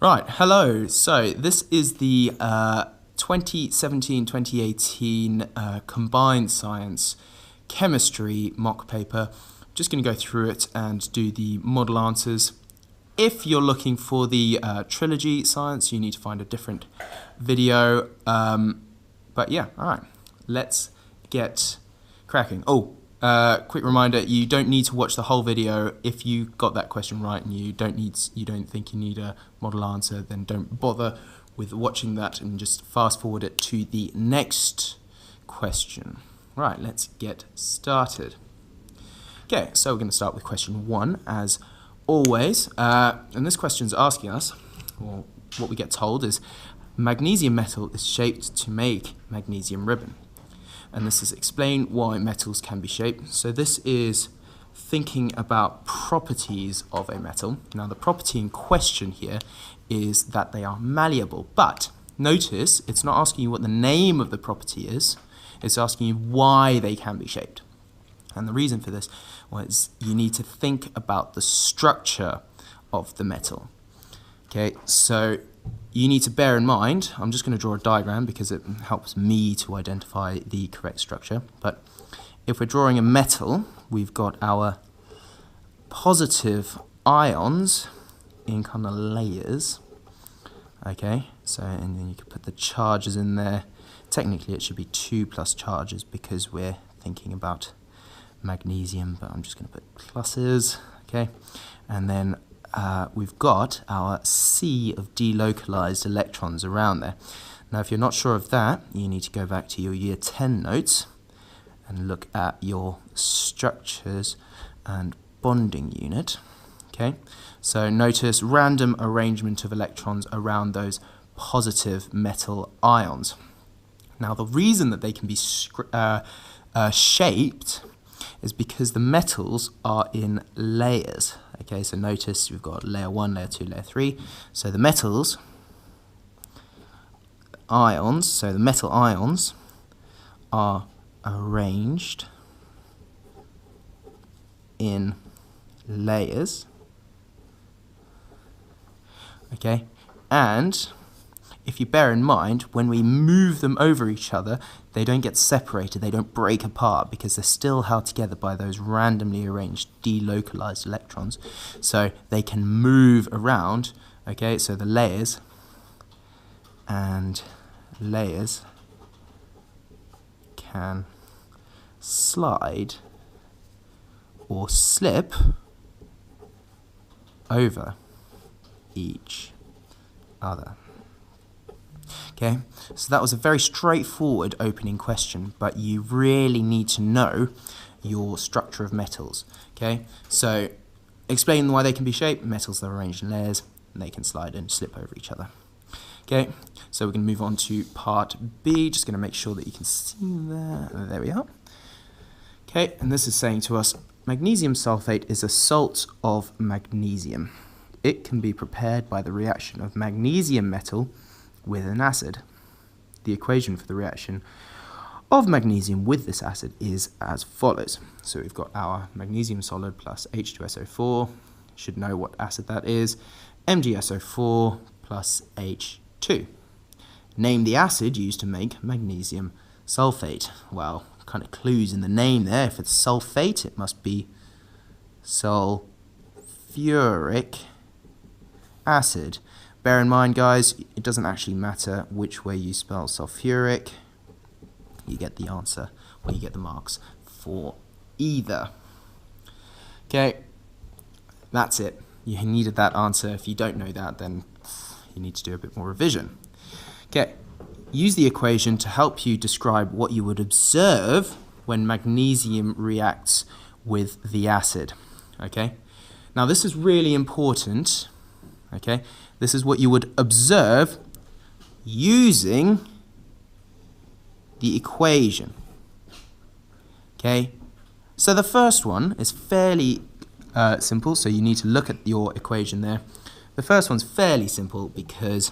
Right, hello. So this is the 2017-2018 Combined Science Chemistry mock paper. Just going to go through it and do the model answers. If you're looking for the trilogy science, you need to find a different video. But yeah, all right, let's get cracking. Quick reminder, you don't need to watch the whole video. If you got that question right and you don't think you need a model answer, then don't bother with watching that and just fast forward it to the next question. Right, let's get started. Okay, so we're going to start with question 1 as always, and this question is asking us, or what we get told is, magnesium metal is shaped to make magnesium ribbon. And this is explain why metals can be shaped. So this is thinking about properties of a metal. Now the property in question here is that they are malleable, but notice it's not asking you what the name of the property is, it's asking you why they can be shaped. And the reason for this was you need to think about the structure of the metal. Okay, so you need to bear in mind, I'm just going to draw a diagram because it helps me to identify the correct structure, but if we're drawing a metal, we've got our positive ions in kind of layers, okay, so and then you can put the charges in there. Technically it should be 2 plus charges because we're thinking about magnesium, but I'm just going to put pluses, okay, and then we've got our sea of delocalized electrons around there. Now if you're not sure of that, you need to go back to your year 10 notes and look at your structures and bonding unit. Okay, so notice random arrangement of electrons around those positive metal ions. Now the reason that they can be shaped is because the metals are in layers. Okay, so notice we've got layer 1, layer 2, layer 3. So the metals, ions, so the metal ions are arranged in layers. Okay, and if you bear in mind, when we move them over each other, they don't get separated, they don't break apart because they're still held together by those randomly arranged delocalized electrons. So they can move around, okay, so the layers and layers can slide or slip over each other. Okay, so that was a very straightforward opening question, but you really need to know your structure of metals. Okay, so explain why they can be shaped. Metals that are arranged in layers, and they can slide and slip over each other. Okay, so we're going to move on to part B. Just going to make sure that you can see that. There we are. Okay, and this is saying to us, magnesium sulfate is a salt of magnesium. It can be prepared by the reaction of magnesium metal with an acid. The equation for the reaction of magnesium with this acid is as follows. So we've got our magnesium solid plus H2SO4, should know what acid that is, MgSO4 plus H2. Name the acid used to make magnesium sulfate. Well, kind of clues in the name there. If it's sulfate, it must be sulfuric acid. Bear in mind, guys, it doesn't actually matter which way you spell sulfuric. You get the answer, or you get the marks for either. Okay, that's it. You needed that answer. If you don't know that, then you need to do a bit more revision. Okay, use the equation to help you describe what you would observe when magnesium reacts with the acid. Okay, now this is really important. Okay, this is what you would observe using the equation. Okay, so the first one is fairly simple, so you need to look at your equation there. The first one's fairly simple because,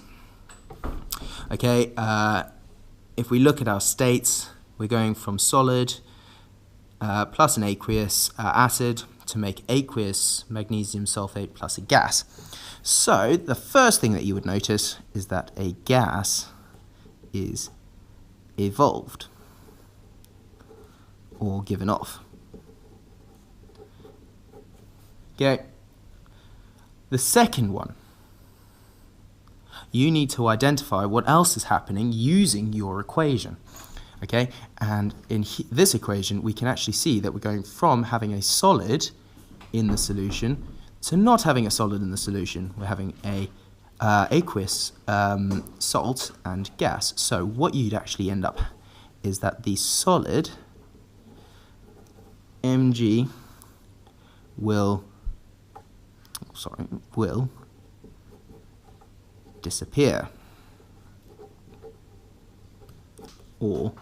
okay, if we look at our states, we're going from solid plus an aqueous acid to make aqueous magnesium sulfate plus a gas. So the first thing that you would notice is that a gas is evolved or given off. Okay. The second one, you need to identify what else is happening using your equation. Okay, and in this equation, we can actually see that we're going from having a solid in the solution to not having a solid in the solution. We're having a aqueous, salt, and gas. So what you'd actually end up is that the solid Mg will disappear, or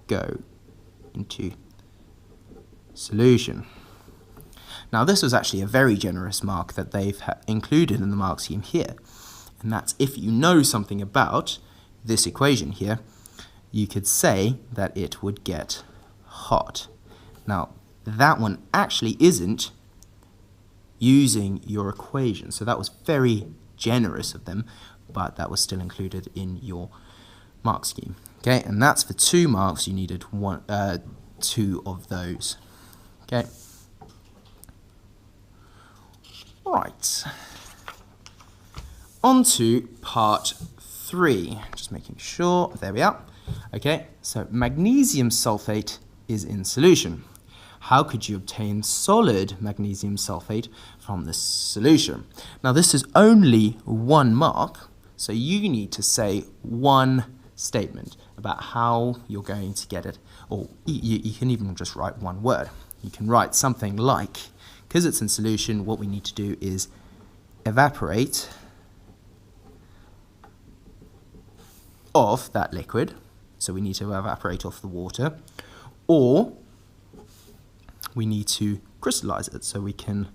go into solution. Now this was actually a very generous mark that they've included in the mark scheme here, and that's if you know something about this equation here, you could say that it would get hot. Now that one actually isn't using your equation, so that was very generous of them, but that was still included in your mark scheme. Okay, and that's for 2 marks. You needed 2 of those. Okay. Right. On to part 3. Just making sure. There we are. Okay, so magnesium sulfate is in solution. How could you obtain solid magnesium sulfate from this solution? Now this is only 1 mark, so you need to say 1 statement about how you're going to get it, or you can even just write 1 word. You can write something like, because it's in solution, what we need to do is evaporate off that liquid, so we need to evaporate off the water, or we need to crystallize it, so we can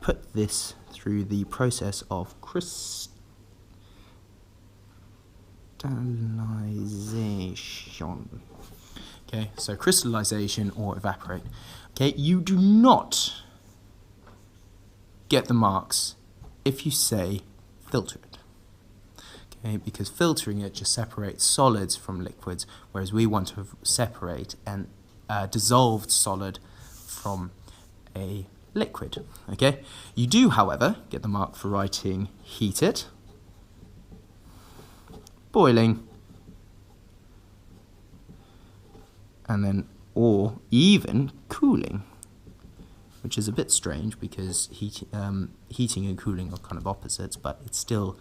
put this through the process of crystallization. Okay, so crystallization or evaporate. Okay, you do not get the marks if you say filter it. Okay, because filtering it just separates solids from liquids, whereas we want to separate an dissolved solid from a liquid. Okay, you do, however, get the mark for writing heat it, boiling, and then or even cooling, which is a bit strange because heating and cooling are kind of opposites, but it's still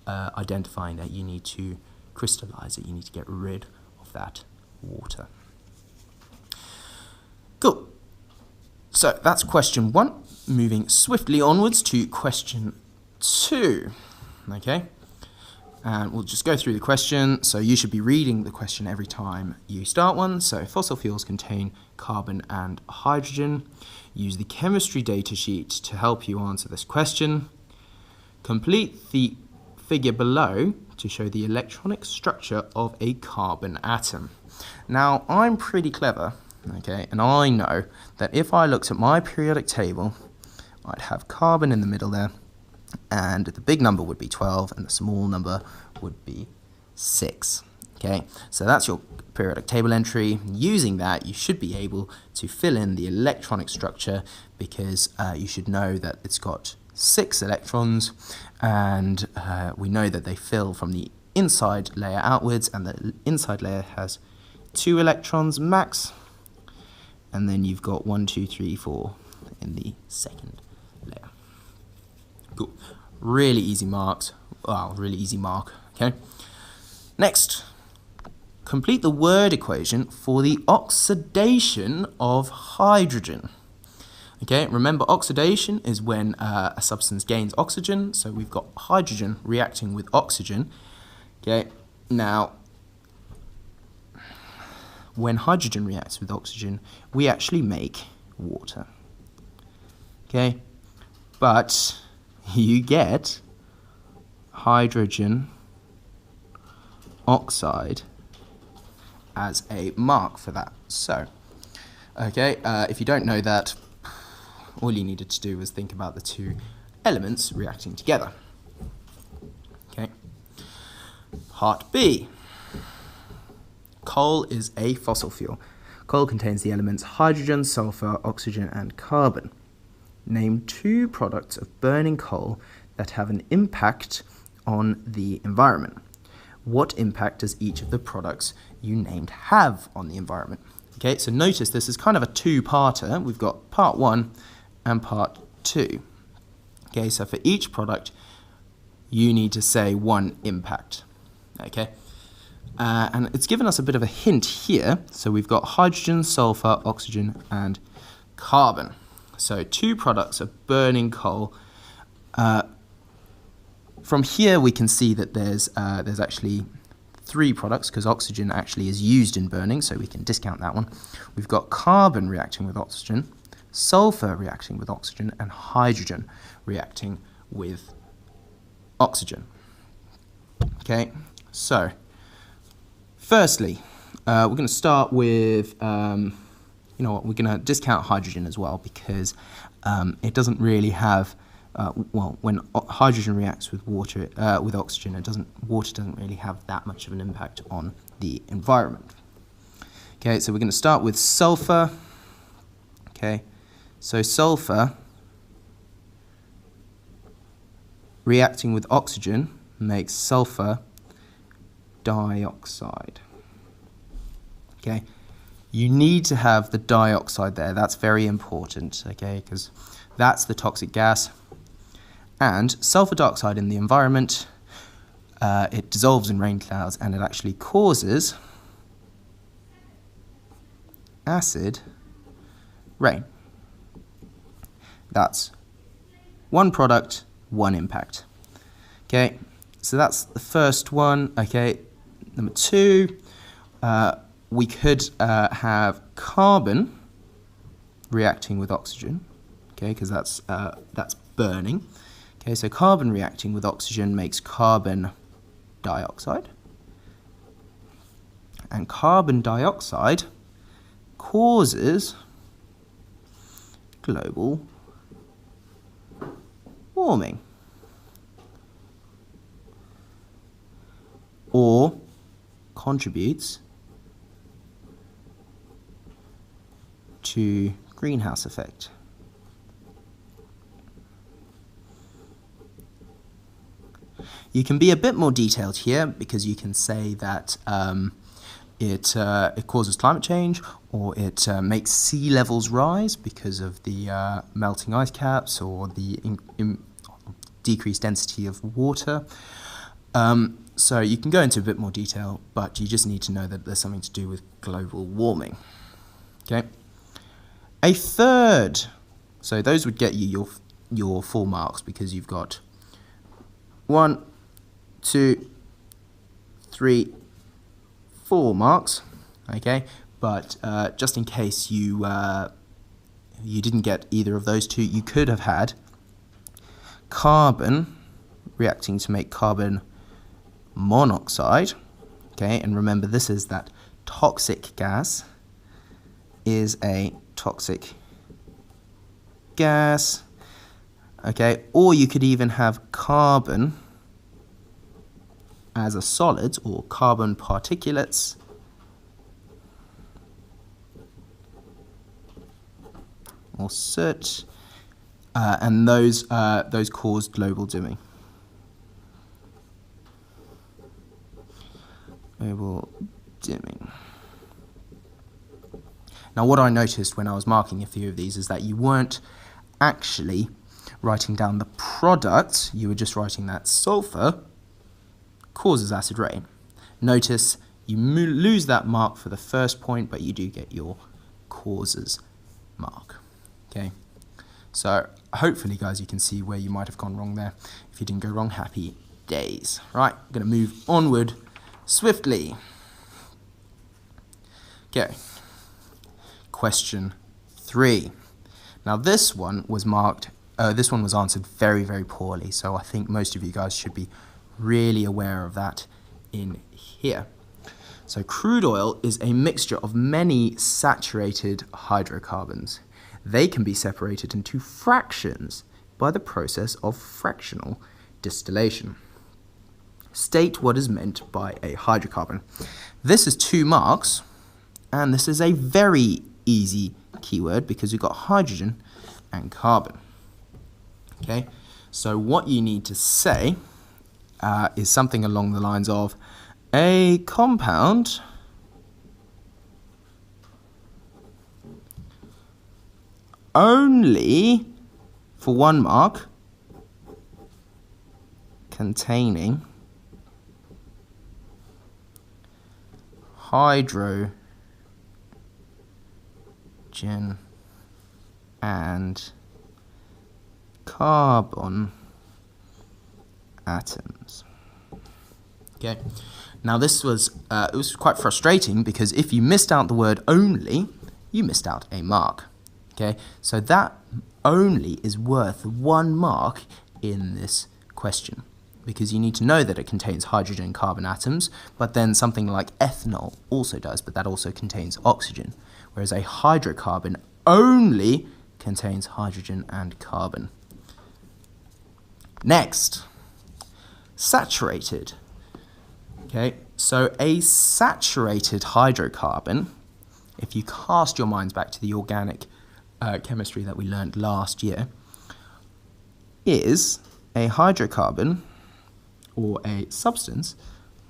identifying that you need to crystallize it, you need to get rid of that water. Cool. So that's question 1. Moving swiftly onwards to question 2. Okay. And we'll just go through the question. So you should be reading the question every time you start one. So fossil fuels contain carbon and hydrogen. Use the chemistry data sheet to help you answer this question. Complete the figure below to show the electronic structure of a carbon atom. Now, I'm pretty clever, okay, and I know that if I looked at my periodic table, I'd have carbon in the middle there, and the big number would be 12 and the small number would be 6. Okay, so that's your periodic table entry. Using that, you should be able to fill in the electronic structure, because you should know that it's got 6 electrons, and we know that they fill from the inside layer outwards, and the inside layer has 2 electrons max, and then you've got 1, 2, 3, 4 in the second layer. Cool. Really easy marks. Wow, really easy mark. Okay. Next, complete the word equation for the oxidation of hydrogen. Okay, remember oxidation is when a substance gains oxygen, so we've got hydrogen reacting with oxygen. Okay, now when hydrogen reacts with oxygen, we actually make water. Okay, but you get hydrogen oxide as a mark for that. So, okay, if you don't know that, all you needed to do was think about the 2 elements reacting together. Okay. Part B. Coal is a fossil fuel. Coal contains the elements hydrogen, sulfur, oxygen, and carbon. Name 2 products of burning coal that have an impact on the environment. What impact does each of the products you named have on the environment? Okay, so notice this is kind of a two-parter. We've got part 1 and part 2. Okay, so for each product, you need to say one impact. Okay, and it's given us a bit of a hint here. So we've got hydrogen, sulfur, oxygen, and carbon. So 2 products of burning coal. From here, we can see that there's actually 3 products because oxygen actually is used in burning, so we can discount that one. We've got carbon reacting with oxygen, sulfur reacting with oxygen, and hydrogen reacting with oxygen. Okay, so firstly, we're going to start with, you know what, we're going to discount hydrogen as well because it doesn't really have, well, when hydrogen reacts with water, with oxygen, water doesn't really have that much of an impact on the environment. Okay, so we're going to start with sulfur. Okay, so sulfur reacting with oxygen makes sulfur dioxide. Okay, you need to have the dioxide there. That's very important, okay, because that's the toxic gas. And sulfur dioxide in the environment, it dissolves in rain clouds and it actually causes acid rain. That's one product, one impact. Okay, so that's the first one. Okay, number 2, we could have carbon reacting with oxygen. Okay, because that's burning. Okay, so carbon reacting with oxygen makes carbon dioxide. And carbon dioxide causes global warming. Or contributes to greenhouse effect. You can be a bit more detailed here because you can say that it causes climate change, or it makes sea levels rise because of the melting ice caps or the decreased density of water. So you can go into a bit more detail, but you just need to know that there's something to do with global warming. Okay. A third, so those would get you your full marks because you've got 1, 2, 3, 4 marks, okay? But just in case you didn't get either of those 2, you could have had carbon reacting to make carbon monoxide, okay? And remember, this is that toxic gas is a toxic gas, okay? Or you could even have carbon as a solid, or carbon particulates, or soot, and those cause global dimming. Global dimming. Now, what I noticed when I was marking a few of these is that you weren't actually writing down the product, you were just writing that sulfur causes acid rain. Notice you lose that mark for the first point, but you do get your causes mark. Okay, so hopefully, guys, you can see where you might have gone wrong there. If you didn't go wrong, happy days. Right, I'm going to move onward swiftly. Okay, question 3. Now this one was marked, this one was answered very, very poorly, so I think most of you guys should be really aware of that in here. So crude oil is a mixture of many saturated hydrocarbons. They can be separated into fractions by the process of fractional distillation. State what is meant by a hydrocarbon. This is 2 marks, and this is a very easy keyword because we've got hydrogen and carbon. Okay, so what you need to say is something along the lines of a compound only for 1 mark containing hydrogen and carbon atoms. Okay, now this was it was quite frustrating because if you missed out the word only, you missed out a mark. Okay, so that only is worth 1 mark in this question because you need to know that it contains hydrogen and carbon atoms, but then something like ethanol also does, but that also contains oxygen, whereas a hydrocarbon only contains hydrogen and carbon. Next, saturated. Okay, so a saturated hydrocarbon, if you cast your minds back to the organic chemistry that we learned last year, is a hydrocarbon or a substance,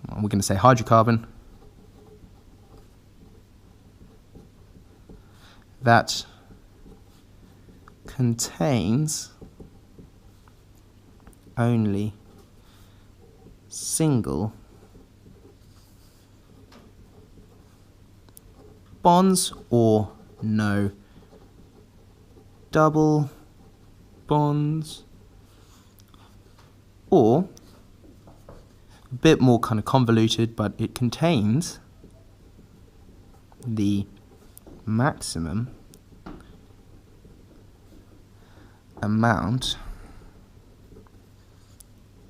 we're going to say hydrocarbon, that contains only single bonds or no double bonds, or a bit more kind of convoluted, but it contains the maximum amount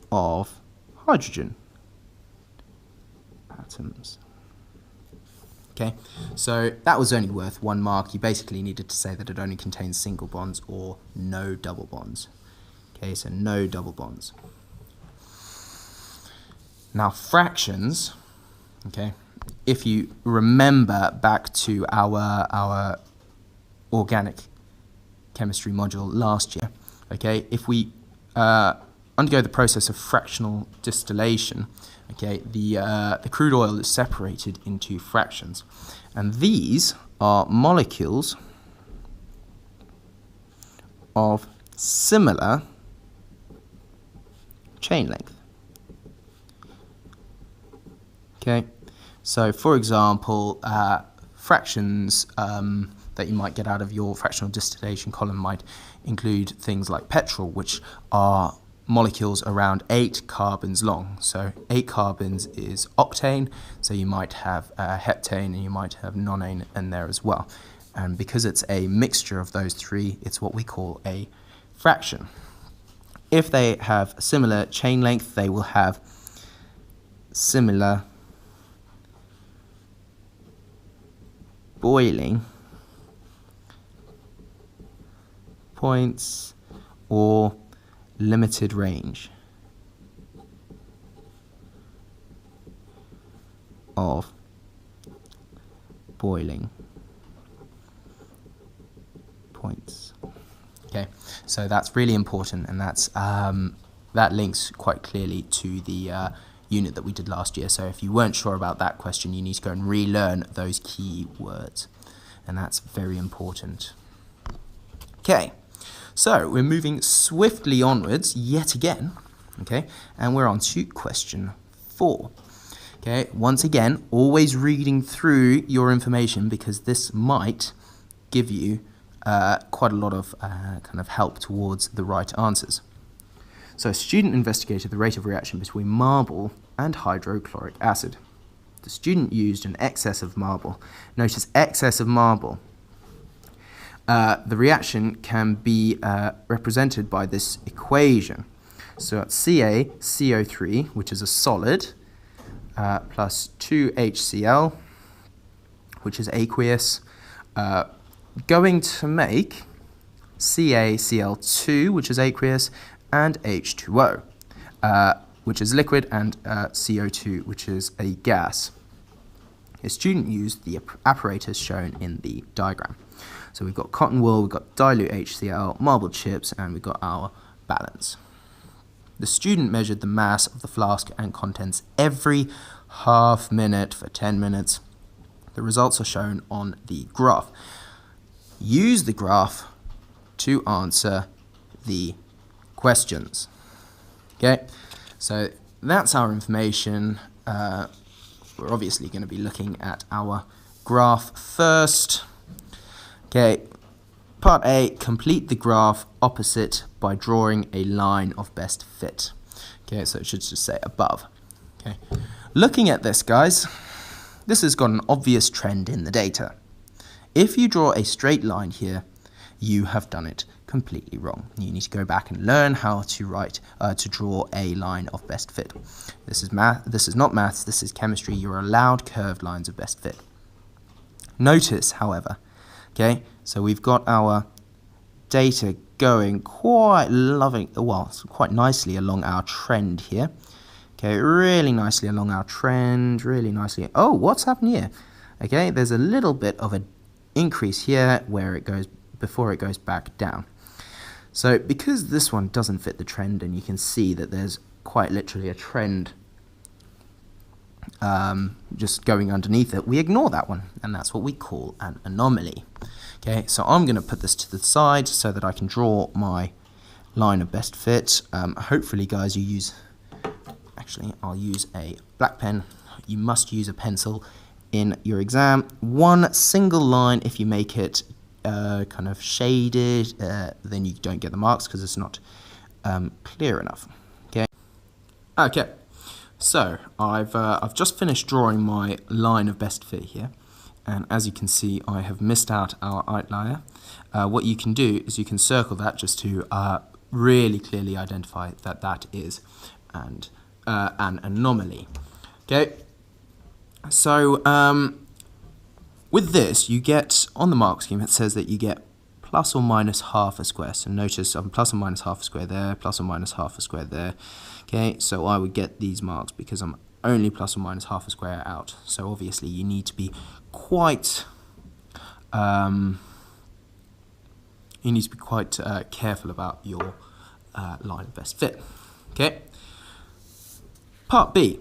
of hydrogen atoms. Okay, so that was only worth 1 mark. You basically needed to say that it only contains single bonds or no double bonds. Okay, so no double bonds. Now fractions, okay, if you remember back to our organic chemistry module last year, okay, if we undergo the process of fractional distillation, okay, the crude oil is separated into fractions, and these are molecules of similar chain length. Okay, so for example, fractions that you might get out of your fractional distillation column might include things like petrol, which are molecules around 8 carbons long. So 8 carbons is octane, so you might have heptane and you might have nonane in there as well. And because it's a mixture of those 3, it's what we call a fraction. If they have similar chain length, they will have similar boiling points or limited range of boiling points. Okay, so that's really important, and that's that links quite clearly to the unit that we did last year. So if you weren't sure about that question, you need to go and relearn those key words, and that's very important. Okay, so we're moving swiftly onwards yet again, okay, and we're on to question 4. Okay, once again, always reading through your information because this might give you quite a lot of kind of help towards the right answers. So a student investigated the rate of reaction between marble and hydrochloric acid. The student used an excess of marble. Notice excess of marble. The reaction can be represented by this equation. So it's CaCO3, which is a solid, plus 2HCl, which is aqueous, going to make CaCl2, which is aqueous, and H2O, which is liquid, and CO2, which is a gas. A student used the apparatus shown in the diagram. So we've got cotton wool, we've got dilute HCl, marble chips, and we've got our balance. The student measured the mass of the flask and contents every half minute for 10 minutes. The results are shown on the graph. Use the graph to answer the questions. Okay, so that's our information. We're obviously going to be looking at our graph first. Okay, part A, complete the graph opposite by drawing a line of best fit. Okay, so it should just say above. Okay, looking at this, guys, this has got an obvious trend in the data. If you draw a straight line here, you have done it completely wrong. You need to go back and learn how to draw a line of best fit. This is math. This is not maths. This is chemistry. You're allowed curved lines of best fit. Notice, however, okay, so we've got our data going quite nicely along our trend here. Okay, really nicely along our trend, really nicely. Oh, what's happened here? Okay, there's a little bit of an increase here where it goes before it goes back down. So because this one doesn't fit the trend, and you can see that there's quite literally a trend just going underneath it, we ignore that one, and that's what we call an anomaly. Okay, so I'm going to put this to the side so that I can draw my line of best fit. Hopefully, guys, you use, actually, I'll use a black pen. You must use a pencil in your exam. One single line, if you make it kind of shaded, then you don't get the marks because it's not clear enough. Okay, so I've just finished drawing my line of best fit here, and as you can see, I have missed out our outlier. What you can do is you can circle that just to really clearly identify that that is an anomaly. Okay, so with this, you get, on the mark scheme, it says that you get plus or minus half a square. So notice I'm plus or minus half a square there, plus or minus half a square there. Okay, so I would get these marks because I'm only plus or minus half a square out. So obviously you need to be quite careful about your line of best fit. Okay. Part B.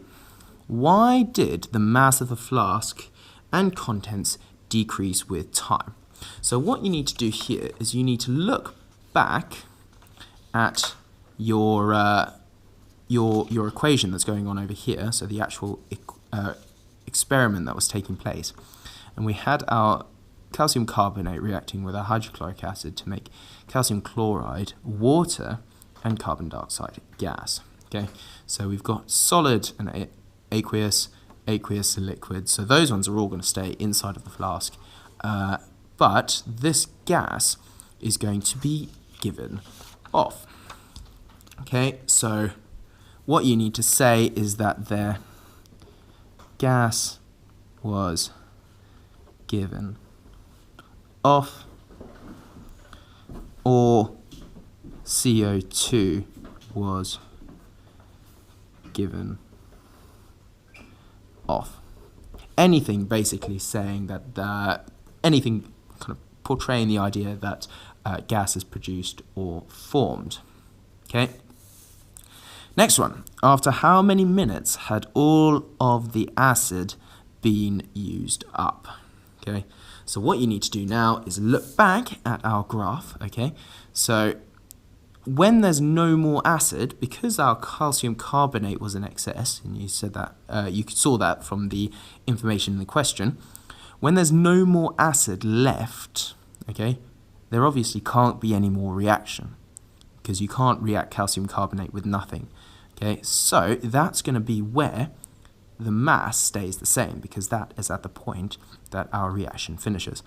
Why did the mass of a flask and contents decrease with time? So what you need to do here is you need to look back at your equation that's going on over here, so the actual experiment that was taking place. And we had our calcium carbonate reacting with our hydrochloric acid to make calcium chloride, water, and carbon dioxide gas. Okay, so we've got solid and aqueous, aqueous and liquid, so those ones are all going to stay inside of the flask, but this gas is going to be given off. Okay, so what you need to say is that their gas was given off, or CO2 was given off. Anything basically saying that anything kind of portraying the idea that gas is produced or formed. Okay. Next one. After how many minutes had all of the acid been used up? Okay. So what you need to do now is look back at our graph. Okay. So when there's no more acid, because our calcium carbonate was in excess, and you said that you saw that from the information in the question, when there's no more acid left, okay, there obviously can't be any more reaction because you can't react calcium carbonate with nothing. Okay, so that's going to be where the mass stays the same because that is at the point that our reaction finishes.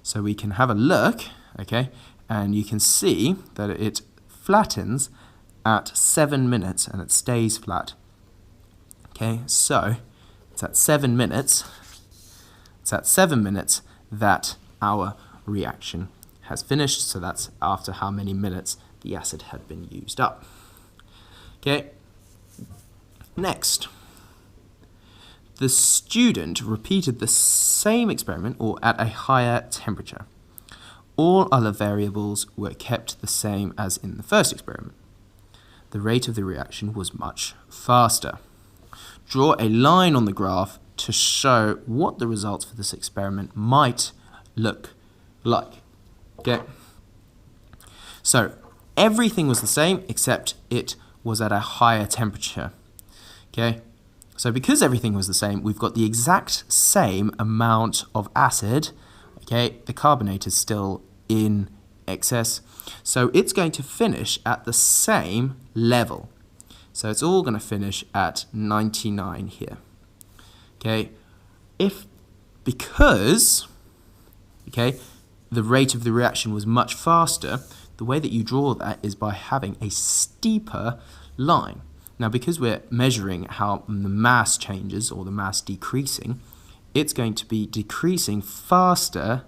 So we can have a look, okay, and you can see that it flattens at 7 minutes and it stays flat. Okay, so it's at 7 minutes. It's at 7 minutes that our reaction has finished, so that's after how many minutes the acid had been used up. Okay, next. The student repeated the same experiment, or at a higher temperature. All other variables were kept the same as in the first experiment. The rate of the reaction was much faster. Draw a line on the graph to show what the results for this experiment might look like. Okay? So, everything was the same except it was at a higher temperature. Okay? So because everything was the same, we've got the exact same amount of acid. Okay? The carbonate is still in excess. So it's going to finish at the same level. So it's all going to finish at 99 here. Okay? Because the rate of the reaction was much faster, the way that you draw that is by having a steeper line. Now, because we're measuring how the mass changes, or the mass decreasing, it's going to be decreasing faster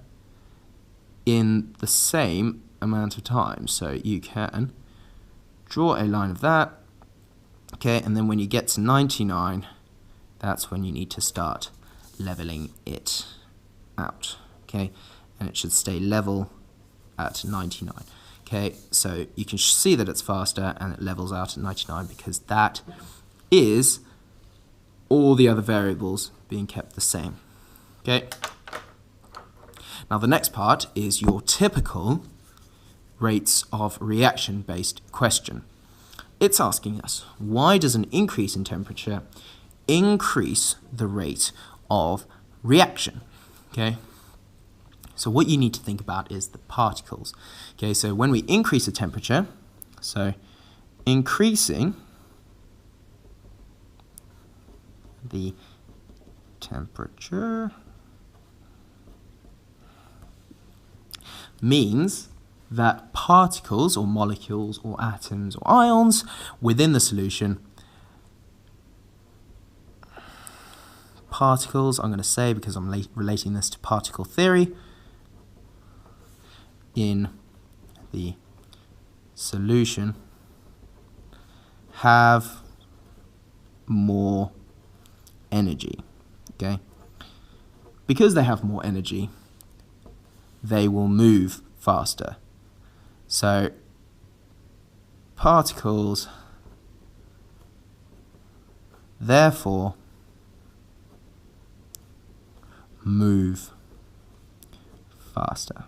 in the same amount of time. So you can draw a line of that, okay, and then when you get to 99, that's when you need to start leveling it out, okay, and it should stay level at 99. Okay, so you can see that it's faster and it levels out at 99 because that is all the other variables being kept the same. Okay. Now the next part is your typical rates of reaction based question. It's asking us, why does an increase in temperature increase the rate of reaction? Okay. So what you need to think about is the particles. Okay, so when we increase the temperature, so increasing the temperature means that particles or molecules or atoms or ions within the solution, particles I'm going to say because I'm relating this to particle theory, in the solution have more energy. Okay? Because they have more energy, they will move faster. So particles therefore move faster.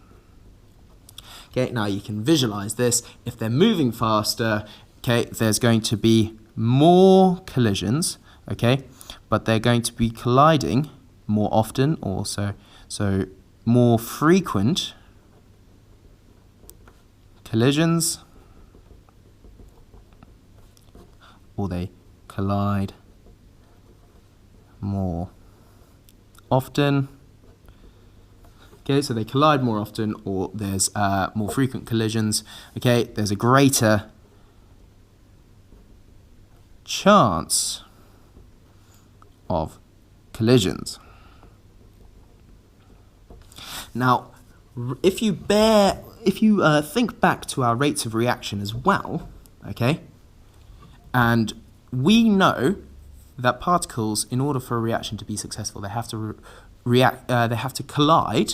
Okay, now you can visualize this. If they're moving faster, okay, there's going to be more collisions, okay, but they're going to be colliding more often also, so more frequent collisions, or they collide more often. Okay, so they collide more often, or there's more frequent collisions. Okay, there's a greater chance of collisions. Now, if you think back to our rates of reaction as well, okay, and we know that particles, in order for a reaction to be successful, they have to they have to collide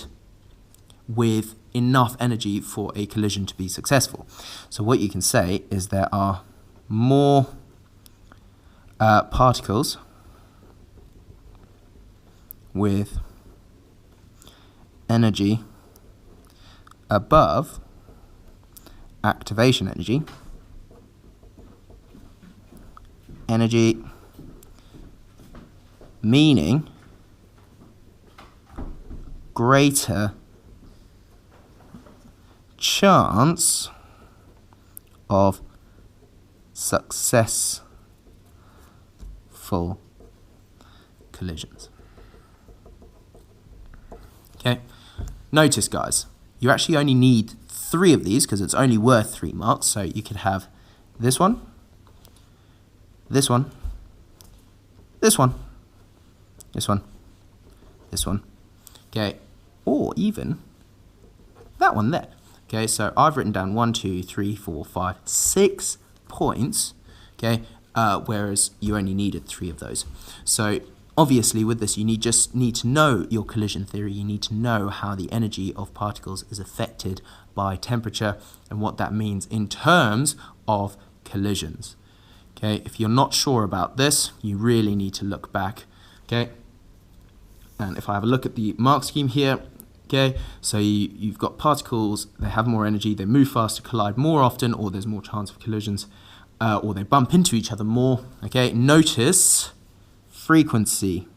with enough energy for a collision to be successful. So what you can say is there are more particles with energy above activation energy, meaning greater chance of successful collisions. Okay, notice guys, you actually only need 3 of these because it's only worth 3 marks, so you could have this one, this one, this one, this one, this one, okay, or even that one there. Okay, so I've written down 1, 2, 3, 4, 5, 6 points, okay, whereas you only needed 3 of those. So obviously with this, you just need to know your collision theory. You need to know how the energy of particles is affected by temperature and what that means in terms of collisions. Okay, if you're not sure about this, you really need to look back. Okay, and if I have a look at the mark scheme here, okay, so you've got particles, they have more energy, they move faster, collide more often, or there's more chance of collisions, or they bump into each other more. Okay, notice frequency,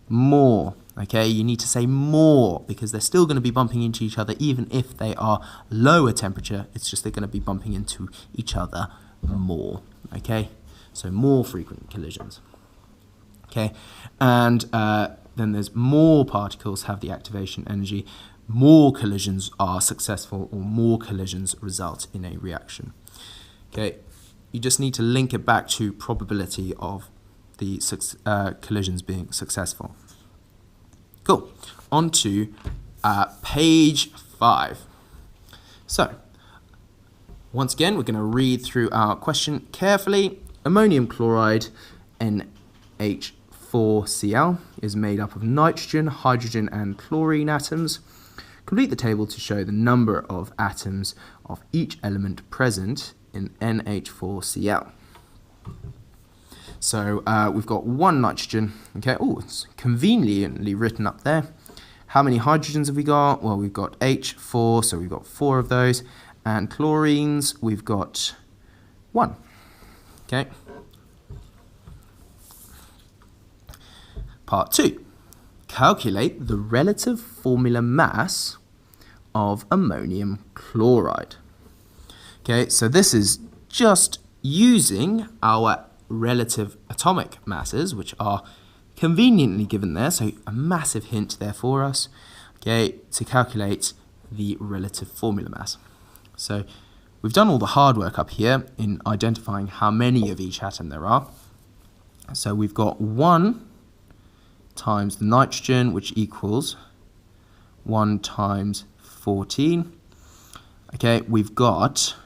more. Okay, you need to say more because they're still going to be bumping into each other even if they are lower temperature. It's just they're going to be bumping into each other more. Okay, so more frequent collisions. Okay, and then there's more particles have the activation energy, more collisions are successful, or more collisions result in a reaction. Okay, you just need to link it back to probability of the collisions being successful. Cool. On to page 5. So, once again, we're going to read through our question carefully. Ammonium chloride, NH4Cl, is made up of nitrogen, hydrogen, and chlorine atoms. Complete the table to show the number of atoms of each element present in NH4Cl. So we've got 1 nitrogen. Okay, oh, it's conveniently written up there. How many hydrogens have we got? Well, we've got H4, so we've got 4 of those. And chlorines, we've got 1. Okay. Part 2. Calculate the relative formula mass of ammonium chloride. Okay, so this is just using our relative atomic masses, which are conveniently given there, so a massive hint there for us, okay, to calculate the relative formula mass. So we've done all the hard work up here in identifying how many of each atom there are. So we've got 1 times the nitrogen, which equals 1 times 14. Okay, we've got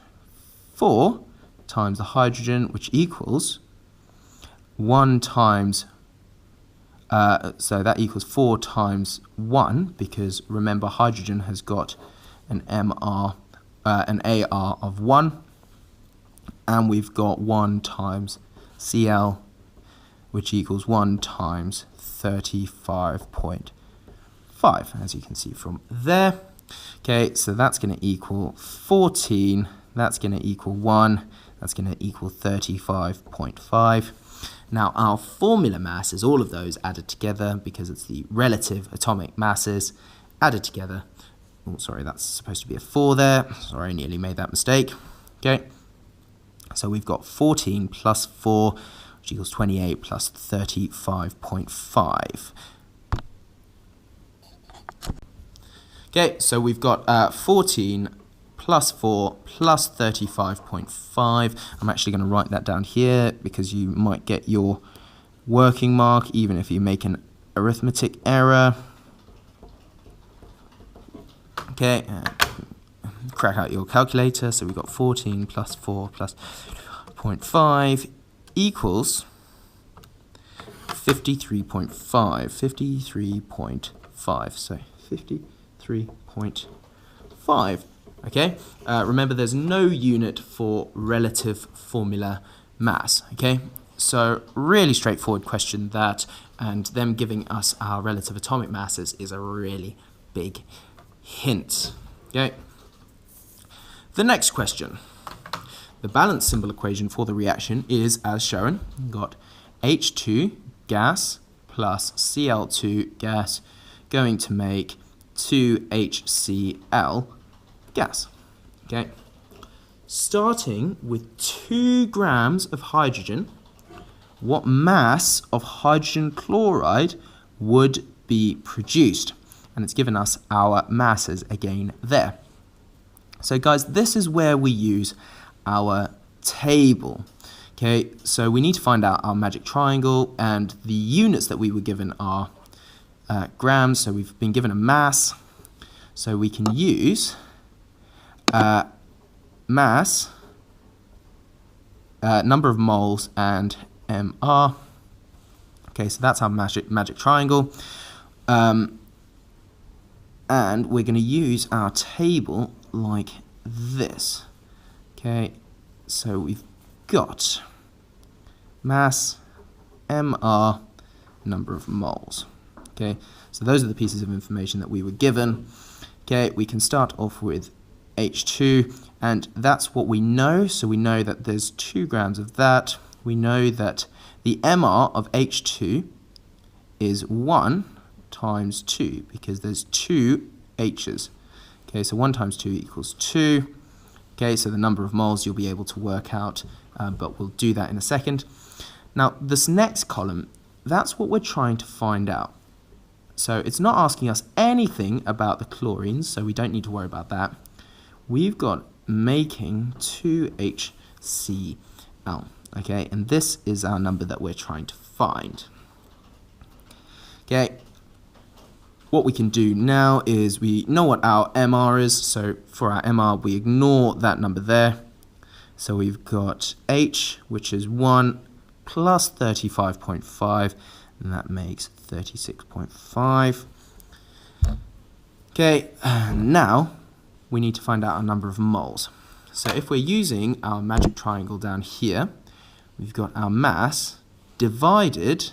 4 times the hydrogen, which equals 1 times, so that equals 4 times 1, because remember hydrogen has got an AR of 1, and we've got 1 times Cl, which equals 1 times 35.5, as you can see from there. Okay, so that's going to equal 14, that's going to equal 1, that's going to equal 35.5. Now our formula mass is all of those added together because it's the relative atomic masses added together. Oh, sorry, that's supposed to be a 4 there. Sorry, I nearly made that mistake. Okay, so we've got 14 plus 4, which equals 28 plus 35.5. Okay, so we've got 14 plus 4 plus 35.5. I'm actually going to write that down here because you might get your working mark even if you make an arithmetic error. Okay, crack out your calculator. So we've got 14 plus 4 plus 0.5 equals 53.5. 53.5. So 53.5. Okay, remember there's no unit for relative formula mass. Okay, so really straightforward question that, and them giving us our relative atomic masses is a really big hint. Okay, the next question. The balance symbol equation for the reaction is as shown. We've got H2 gas plus Cl2 gas going to make 2HCl gas. Okay, starting with 2 grams of hydrogen, what mass of hydrogen chloride would be produced? And it's given us our masses again there. So guys, this is where we use our table. Okay, so we need to find out our magic triangle, and the units that we were given are grams, so we've been given a mass, so we can use mass, number of moles, and MR. Okay, so that's our magic triangle. And we're going to use our table like this. Okay, so we've got mass, MR, number of moles. Okay, so those are the pieces of information that we were given. Okay, we can start off with H2, and that's what we know. So we know that there's 2 grams of that. We know that the MR of H2 is 1 times 2, because there's 2 H's. Okay, so 1 times 2 equals 2. Okay, so the number of moles you'll be able to work out, but we'll do that in a second. Now, this next column, that's what we're trying to find out. So it's not asking us anything about the chlorines, so we don't need to worry about that. We've got making 2HCl. Okay, and this is our number that we're trying to find. Okay, what we can do now is we know what our MR is, so for our MR we ignore that number there. So we've got H, which is 1 plus 35.5, and that makes 36.5. Okay, now we need to find out our number of moles. So if we're using our magic triangle down here, we've got our mass divided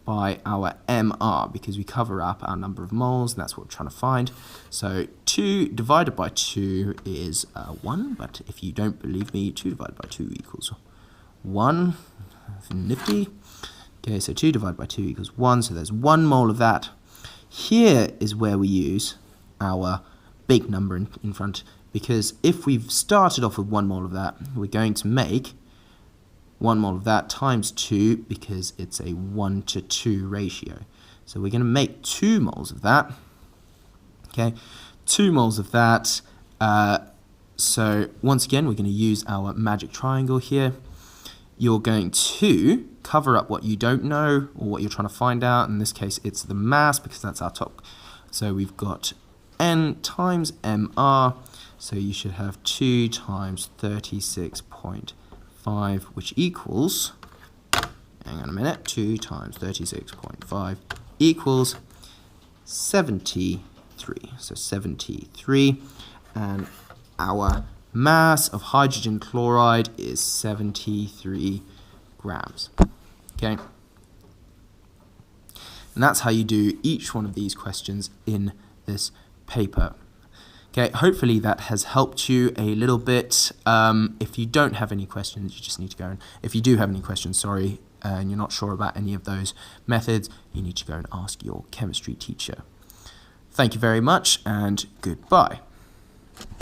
by our MR, because we cover up our number of moles, and that's what we're trying to find. So 2 divided by 2 is 1, but if you don't believe me, 2 divided by 2 equals 1. Nifty. Okay, so 2 divided by 2 equals 1, so there's 1 mole of that. Here is where we use our big number in front, because if we've started off with 1 mole of that, we're going to make 1 mole of that times 2, because it's a 1 to 2 ratio. So we're going to make 2 moles of that. Okay, 2 moles of that. So once again, we're going to use our magic triangle here. You're going to cover up what you don't know or what you're trying to find out. In this case, it's the mass, because that's our top. So we've got N times MR. So you should have 2 times 36.5, which equals, hang on a minute, 2 times 36.5 equals 73. So 73. And our mass of hydrogen chloride is 73 grams. Okay, and that's how you do each one of these questions in this paper. Okay, hopefully that has helped you a little bit. If you don't have any questions, you just need to go and, if you do have any questions, sorry, and you're not sure about any of those methods, you need to go and ask your chemistry teacher. Thank you very much, and goodbye.